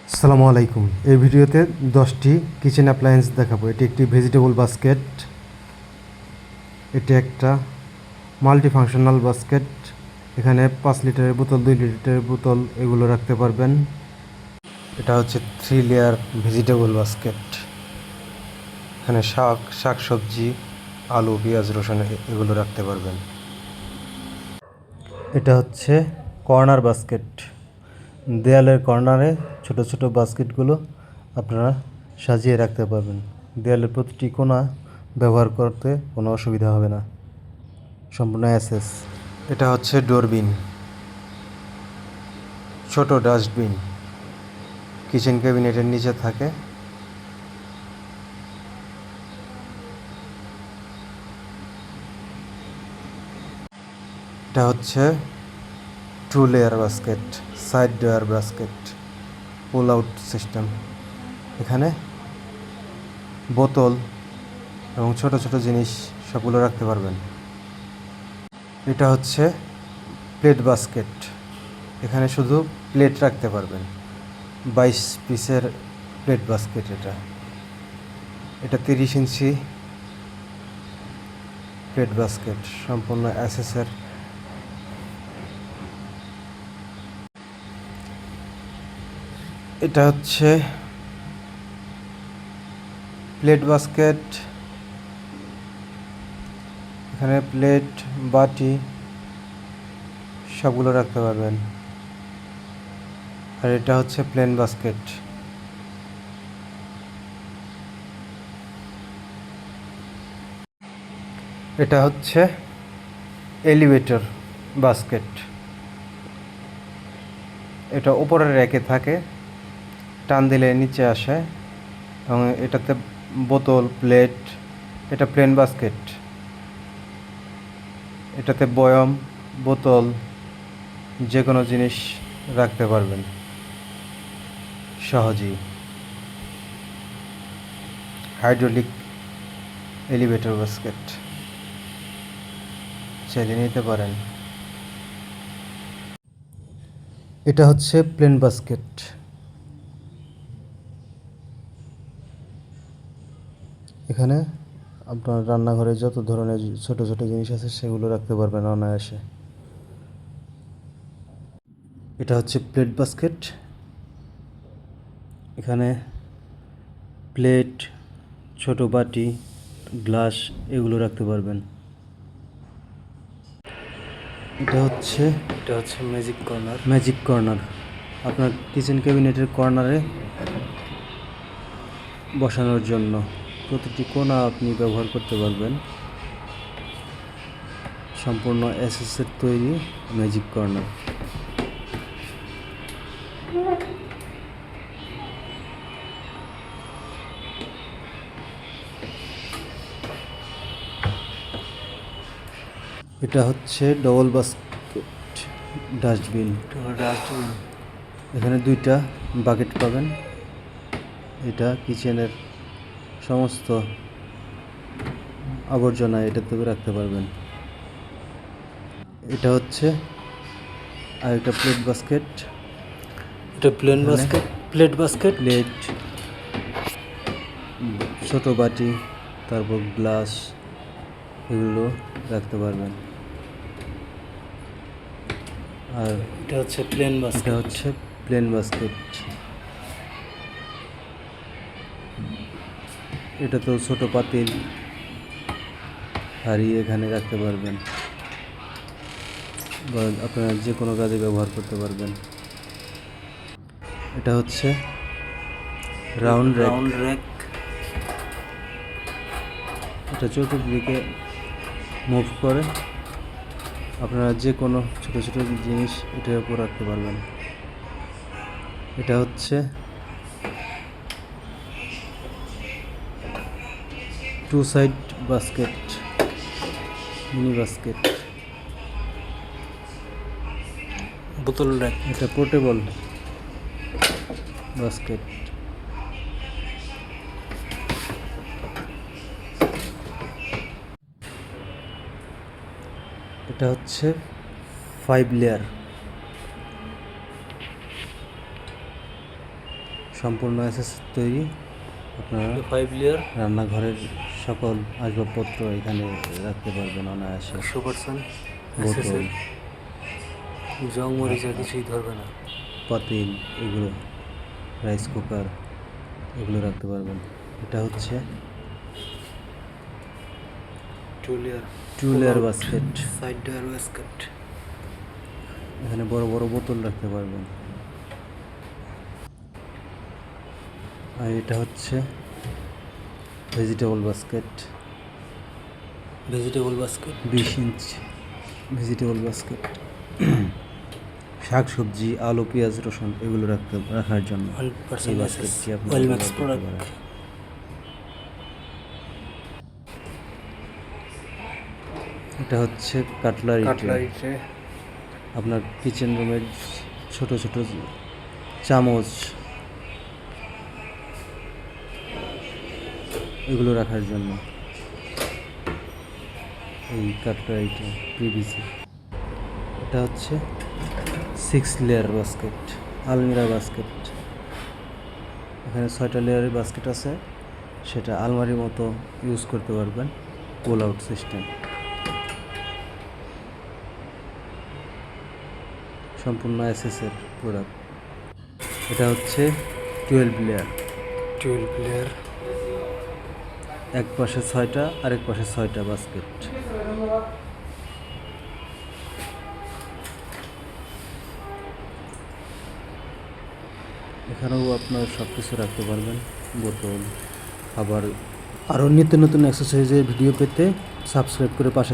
আসসালামু আলাইকুম। এই ভিডিওতে 10টি কিচেন অ্যাপ্লায়েন্স দেখাবো। এটি একটি ভেজিটেবল বাস্কেট, এটি একটা মাল্টিফাংশনাল বাস্কেট। এখানে 5 লিটারের বোতল, 2 লিটারের বোতল এগুলো রাখতে পারবেন। এটা হচ্ছে 3 লেয়ার ভেজিটেবল বাস্কেট। এখানে শাক সবজি, আলু, পেঁয়াজ, রসুন এগুলো রাখতে পারবেন। এটা হচ্ছে কর্নার বাস্কেট। দেয়ালের কর্নারে ছোট ছোট বাস্কেটগুলো আপনারা সাজিয়ে রাখতে পারবেন। দেয়ালের প্রতিটি কোণা ব্যবহার করতে কোনো অসুবিধা হবে না, সম্পূর্ণ অ্যাসেস। এটা হচ্ছে ডোরবিন, ছোট ডাস্টবিন, কিচেন ক্যাবিনেটের নিচে থাকে। এটা হচ্ছে 2 layer basket, side drawer basket, pull out system. এখানে বোতল এবং ছোট ছোট জিনিস সবগুলো রাখতে পারবেন। এটা হচ্ছে প্লেট বাস্কেট। এখানে শুধু প্লেট রাখতে পারবেন। 22 পিসের প্লেট বাস্কেট এটা 30 ইঞ্চি প্লেট বাস্কেট, সম্পূর্ণ অ্যাসেসের। এটা হচ্ছে প্লেট বাস্কেট। এখানে প্লেট, বাটি সবগুলো রাখতে পারবেন। আর এটা হচ্ছে প্লেন বাস্কেট। এটা হচ্ছে এলিভেটর বাস্কেট। এটা উপরের র্যাকে থাকে, টান দিলে নিচে আসে এবং এটাতে বোতল, প্লেট। এটা প্লেন বাস্কেট। এটাতে বয়ম, বোতল, যে কোনো জিনিস রাখতে পারবেন সহজেই। হাইড্রোলিক এলিভেটর বাস্কেট চাইলে নিতে পারেন। এটা হচ্ছে প্লেন বাস্কেট। এখানে আপনার রান্নাঘরে যত ধরনের ছোট ছোট জিনিস আছে সেগুলো রাখতে পারবেন অনায়াসে। এটা হচ্ছে প্লেট বাস্কেট। এখানে প্লেট, ছোট বাটি, গ্লাস এগুলো রাখতে পারবেন। এটা হচ্ছে ম্যাজিক কর্নার। আপনার কিচেন ক্যাবিনেটের কর্নারে বসানোর জন্য প্রতিটি কোণা আপনি ব্যবহার করতে পারবেন। সম্পূর্ণ এসএসের তৈরি ম্যাজিক কর্নার। এটা হচ্ছে ডবল বাস্কেট ডাস্টবিন। এখানে 2টা বাকেট পাবেন। এটা কিচেনের সমস্ত আবর্জনা এটাতে রাখতে পারবেন। এটা হচ্ছে আরেকটা প্লেট বাস্কেট। এটা প্লেট বাস্কেট। প্লেট, ছোট বাটি, তারপর গ্লাস এগুলো রাখতে পারবেন। আর এটা হচ্ছে প্লেন এটা বাস্কেট। হচ্ছে প্লেন বাস্কেট। এটা তো ছোট পাতিল, হাঁড়ি এখানে রাখতে পারবেন বা আপনারা যে কোনো কাজে ব্যবহার করতে পারবেন। এটা হচ্ছে রাউন্ড র্যাক। এটা চতুর্দিকে মুভ করে আপনারা যে কোনো ছোট ছোট জিনিস এটার উপর রাখতে পারবেন। এটা হচ্ছে 2 সাইড বাস্কেট, মিনি বাস্কেট। বোতল র্যাক। এটা পোর্টেবল বাস্কেট। এটা হচ্ছে 5 লেয়ার। সম্পূর্ণ এসএস তৈরি। আপনারা 5 লেয়ার রান্নাঘরের সকল আসবাবপত্র এখানে রাখতে পারবেন অনায়াসে। 100% বোতল, জং মরিচা কিছুই ধরবে না। পাতিল, এগুলো রাইস কুকার এগুলো রাখতে পারবেন। এটা হচ্ছে 2 layer two layer basket. Side door basket. এখানে বড় বড় বোতল রাখতে পারবেন। আর এটা হচ্ছে vegetable basket, vegetable basket 20 inch vegetable basket. শাক সবজি, আলু, পেঁয়াজ, রসুন এগুলো রাখার জন্য এই 100% বাস্কেটটি আপনি ওয়েল ব্যবহার ম্যাক্স করতে প্রোডাক্ট। পারেন। এটা হচ্ছে কাটলারি ট্রে। আপনার কিচেন রুমের ছোট ছোট চামচ এগুলো রাখার জন্য এই কাটলারিটা পিভিসি। এটা হচ্ছে 6 লেয়ার বাস্কেট, আলমিরা বাস্কেট। এখানে 6টা লেয়ারের বাস্কেট আছে, সেটা আলমারির মতো ইউজ করতে পারবেন, পুল আউট সিস্টেম। সম্পূর্ণ এসএসের প্রোডাক্ট। এটা হচ্ছে 12 লেয়ার, 12 লেয়ার এক পাশে 6টা আরেক পাশে 6টা বাস্কেট। এখানেও আপনার সব কিছু রাখতে পারবেন, বোতল। আবার আরও নিত্য নতুন অ্যাক্সেসরিজের ভিডিও পেতে সাবস্ক্রাইব করে পাশে